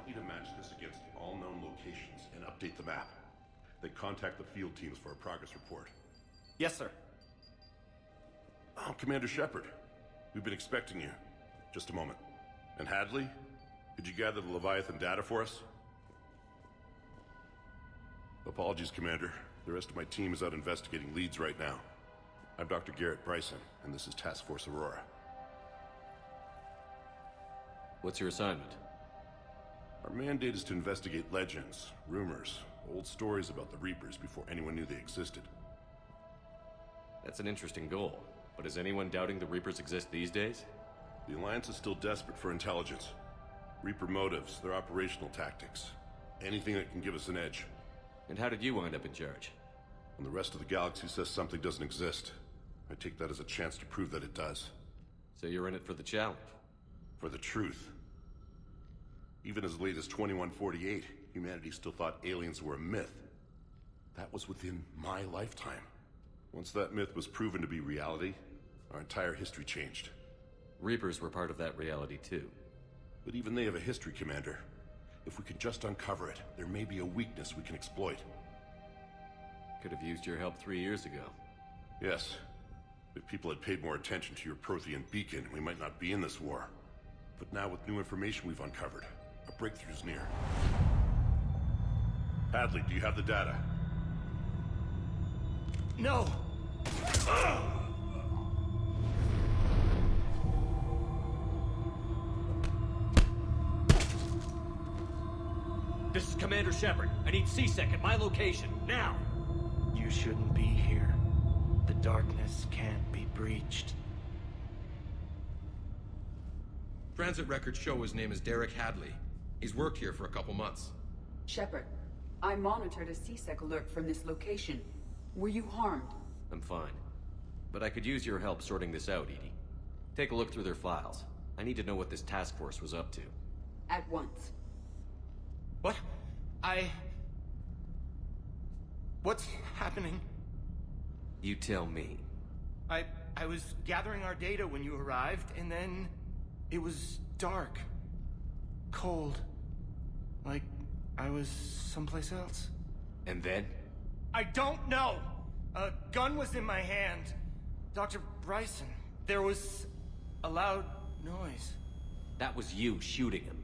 want you to match this against all known locations and update the map. Then contact the field teams for a progress report. Yes, sir. Oh, Commander Shepard. We've been expecting you. Just a moment. And Hadley? Could you gather the Leviathan data for us? Apologies, Commander. The rest of my team is out investigating leads right now. I'm Dr. Bryson, and this is Task Force Aurora. What's your assignment? Our mandate is to investigate legends, rumors, old stories about the Reapers before anyone knew they existed. That's an interesting goal, but is anyone doubting the Reapers exist these days? The Alliance is still desperate for intelligence. Reaper motives, their operational tactics. Anything that can give us an edge. And how did you wind up in charge? When the rest of the galaxy says something doesn't exist, I take that as a chance to prove that it does. So you're in it for the challenge? For the truth. Even as late as 2148, humanity still thought aliens were a myth. That was within my lifetime. Once that myth was proven to be reality, our entire history changed. Reapers were part of that reality too. But even they have a history, Commander. If we can just uncover it, there may be a weakness we can exploit. Could have used your help 3 years ago. Yes. If people had paid more attention to your Prothean beacon, we might not be in this war. But now with new information we've uncovered, a breakthrough's near. Hadley, do you have the data? No! This is Commander Shepard. I need C-Sec at my location, now! You shouldn't be here. The darkness can't be breached. Transit records show his name is Derek Hadley. He's worked here for a couple months. Shepard, I monitored a C-Sec alert from this location. Were you harmed? I'm fine. But I could use your help sorting this out, Edie. Take a look through their files. I need to know what this task force was up to. At once. What? What's happening? You tell me. I was gathering our data when you arrived, and then it was dark. Cold. Like I was someplace else. And then? I don't know! A gun was in my hand. Dr. Bryson, there was a loud noise. That was you shooting him.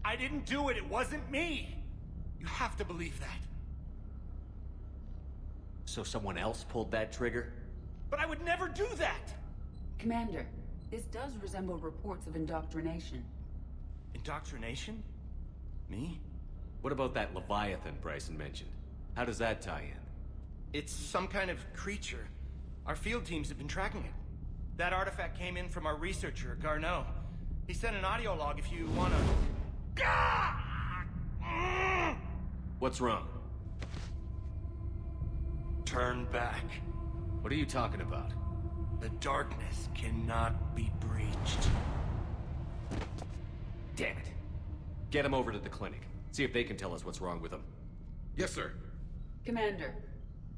I didn't do it, it wasn't me! You have to believe that. So someone else pulled that trigger? But I would never do that! Commander, this does resemble reports of indoctrination. Indoctrination? Me? What about that Leviathan Bryson mentioned? How does that tie in? It's some kind of creature. Our field teams have been tracking it. That artifact came in from our researcher, Garneau. He sent an audio log if you wanna... What's wrong? Turn back. What are you talking about? The darkness cannot be breached. Damn it. Get him over to the clinic. See if they can tell us what's wrong with him. Yes, sir. Commander,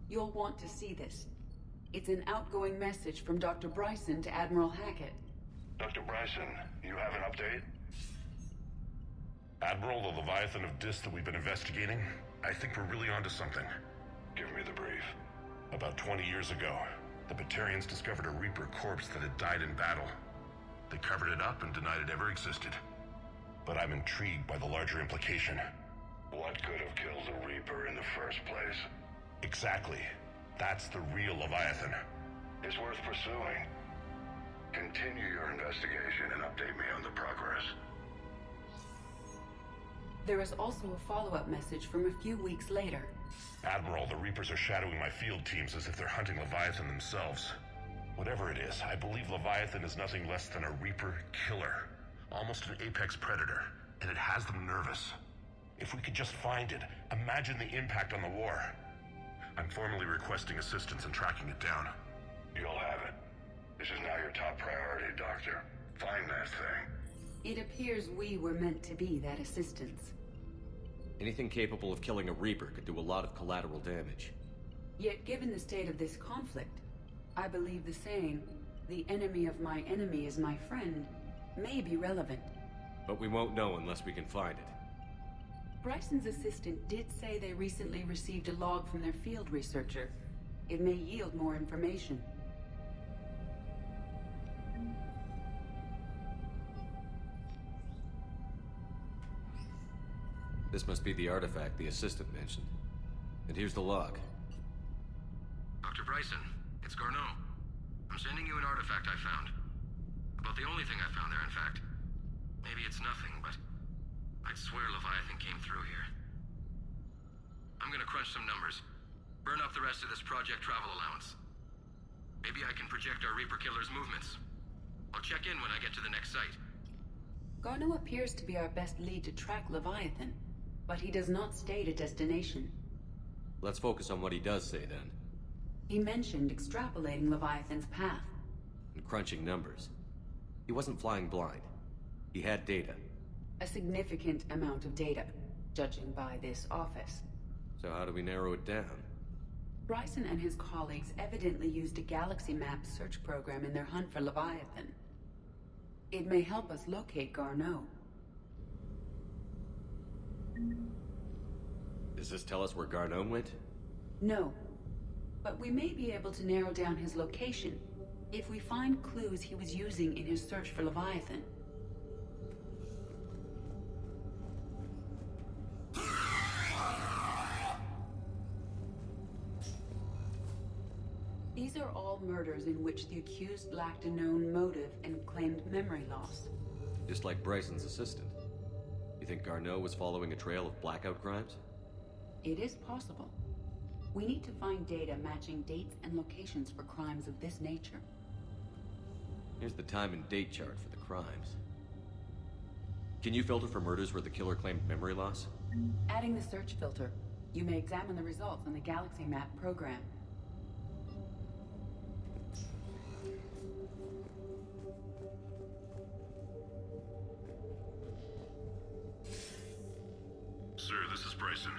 you'll want to see this. It's an outgoing message from Dr. Bryson to Admiral Hackett. Dr. Bryson, you have an update? Admiral, the Leviathan of Dis that we've been investigating, I think we're really onto something. Give me the brief. About 20 years ago, the Batarians discovered a Reaper corpse that had died in battle. They covered it up and denied it ever existed. But I'm intrigued by the larger implication. What could have killed the Reaper in the first place? Exactly. That's the real Leviathan. It's worth pursuing. Continue your investigation and update me on the progress. There is also a follow-up message from a few weeks later. Admiral, the Reapers are shadowing my field teams as if they're hunting Leviathan themselves. Whatever it is, I believe Leviathan is nothing less than a Reaper killer. Almost an apex predator, and it has them nervous. If we could just find it, imagine the impact on the war. I'm formally requesting assistance in tracking it down. You'll have it. This is now your top priority, Doctor. Find that thing. It appears we were meant to be that assistance. Anything capable of killing a Reaper could do a lot of collateral damage. Yet given the state of this conflict, I believe the saying, "The enemy of my enemy is my friend," may be relevant. But we won't know unless we can find it. Bryson's assistant did say they recently received a log from their field researcher. It may yield more information. This must be the artifact the assistant mentioned. And here's the log. Dr. Bryson, it's Garneau. I'm sending you an artifact I found. About the only thing I found there, in fact. Maybe it's nothing, but I'd swear Leviathan came through here. I'm gonna crunch some numbers. Burn up the rest of this project travel allowance. Maybe I can project our Reaper Killer's movements. I'll check in when I get to the next site. Garneau appears to be our best lead to track Leviathan, but he does not state a destination. Let's focus on what he does say then. He mentioned extrapolating Leviathan's path. And crunching numbers. He wasn't flying blind. He had data. A significant amount of data, judging by this office. So how do we narrow it down? Bryson and his colleagues evidently used a galaxy map search program in their hunt for Leviathan. It may help us locate Garneau. Does this tell us where Garneau went? No, but we may be able to narrow down his location if we find clues he was using in his search for Leviathan. These are all murders in which the accused lacked a known motive and claimed memory loss. Just like Bryson's assistant. You think Garneau was following a trail of blackout crimes? It is possible. We need to find data matching dates and locations for crimes of this nature. Here's the time and date chart for the crimes. Can you filter for murders where the killer claimed memory loss? Adding the search filter, you may examine the results in the Galaxy Map program. Sir, this is Bryson.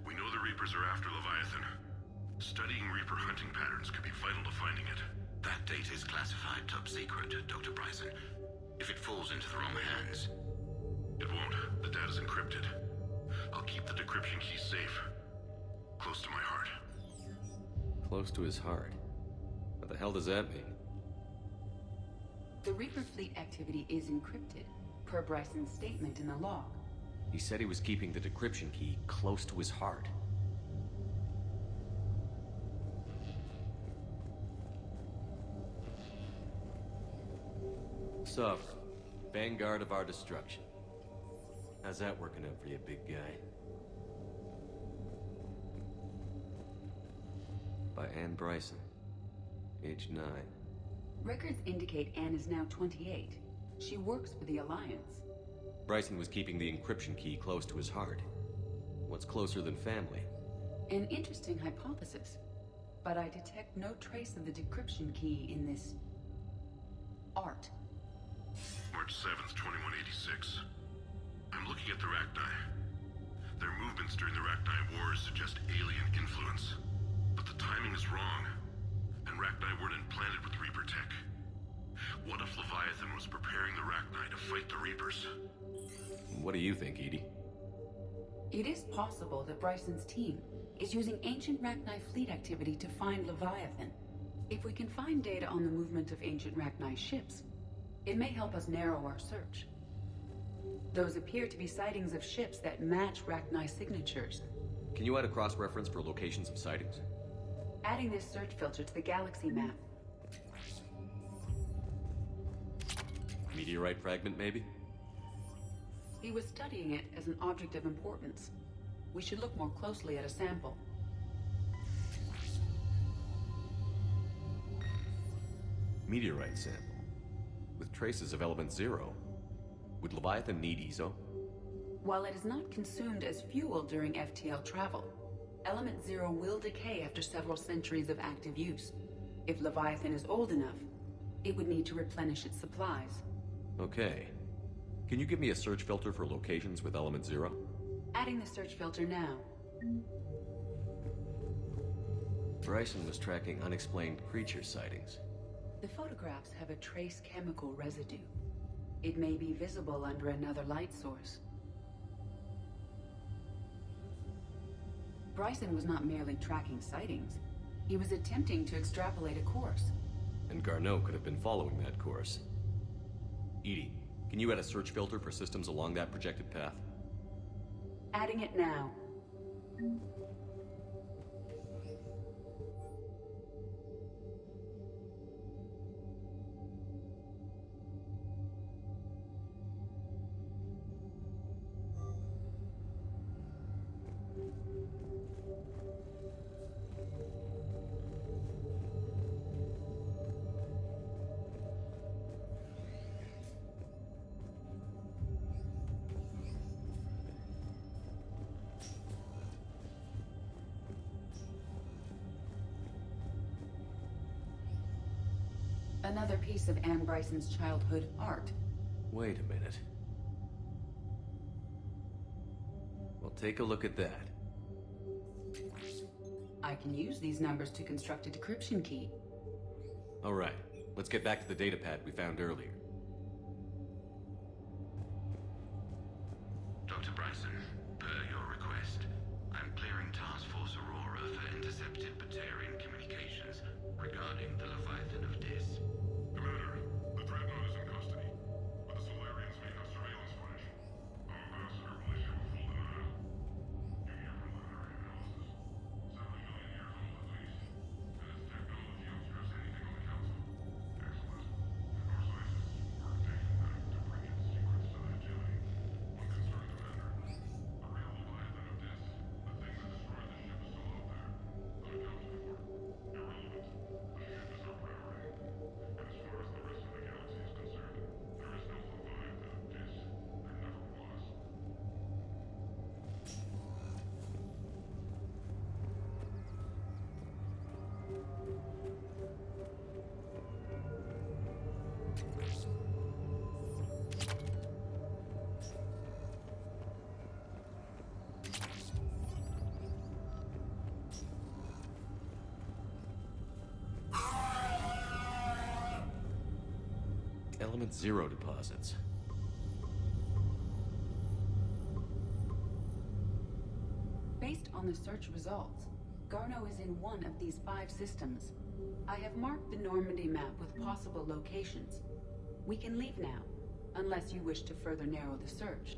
We know the Reapers are after Leviathan. Studying Reaper hunting patterns could be vital to finding it. That data is classified top secret, Dr. Bryson. If it falls into the wrong hands... It won't. The data's encrypted. I'll keep the decryption key safe. Close to my heart. Close to his heart. What the hell does that mean? The Reaper fleet activity is encrypted, per Bryson's statement in the log. He said he was keeping the decryption key close to his heart. Sovereign, vanguard of our destruction. How's that working out for you, big guy? By Anne Bryson, age 9. Records indicate Anne is now 28. She works for the Alliance. Bryson was keeping the encryption key close to his heart. What's closer than family? An interesting hypothesis, but I detect no trace of the decryption key in this... art. March 7th, 2186. I'm looking at the Rachni. Their movements during the Rachni Wars suggest alien influence. But the timing is wrong, and Rachni weren't implanted with Reaper tech. What if Leviathan was preparing the Rachni to fight the Reapers? What do you think, Edie? It is possible that Bryson's team is using ancient Rachni fleet activity to find Leviathan. If we can find data on the movement of ancient Rachni ships, it may help us narrow our search. Those appear to be sightings of ships that match Rachni signatures. Can you add a cross-reference for locations of sightings? Adding this search filter to the galaxy map. Meteorite fragment, maybe? He was studying it as an object of importance. We should look more closely at a sample. Meteorite sample. With traces of element 0. Would Leviathan need ESO? While it is not consumed as fuel during FTL travel, element 0 will decay after several centuries of active use. If Leviathan is old enough, it would need to replenish its supplies. Okay. Can you give me a search filter for locations with element 0? Adding the search filter now. Bryson was tracking unexplained creature sightings. The photographs have a trace chemical residue. It may be visible under another light source. Bryson was not merely tracking sightings. He was attempting to extrapolate a course. And Garneau could have been following that course. EDI, can you add a search filter for systems along that projected path? Adding it now. Another piece of Anne Bryson's childhood art. Wait a minute. Well, take a look at that. I can use these numbers to construct a decryption key. All right, let's get back to the datapad we found earlier. Dr. Bryson, per your request, I'm clearing Task Force Aurora for intercepted Batarian communications regarding the Leviathan of Dis. Commander, the Dreadnought is in custody, but the Solarians may have surveillance footage. Our ambassador will issue a full denial. Give me a preliminary analysis. 7 million years old at least, and its technology outstrips anything on the Council. Excellent. Our scientists will work day and night to bring its secrets to the Agility. One concern, Commander. The real Leviathan of Dis, the thing that destroyed the ship, is still out there. Unaccounted for. Irrelevant. The ship is our priority. And as far as the rest of the galaxy is concerned, there is no Leviathan of Dis. There never was. Element Zero deposits. Based on the search results, Garneau is in one of these 5 systems. I have marked the Normandy map with possible locations. We can leave now, unless you wish to further narrow the search.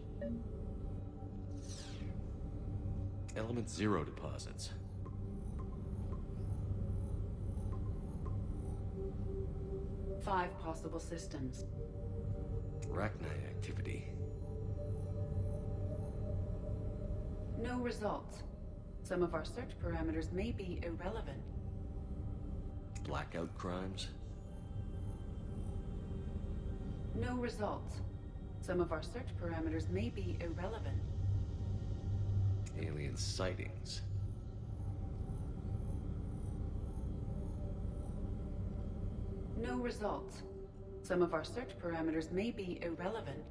Element Zero deposits. Five possible systems. Arachnite activity. No results. Some of our search parameters may be irrelevant. Blackout crimes. No results. Some of our search parameters may be irrelevant. Alien sightings. No results. Some of our search parameters may be irrelevant.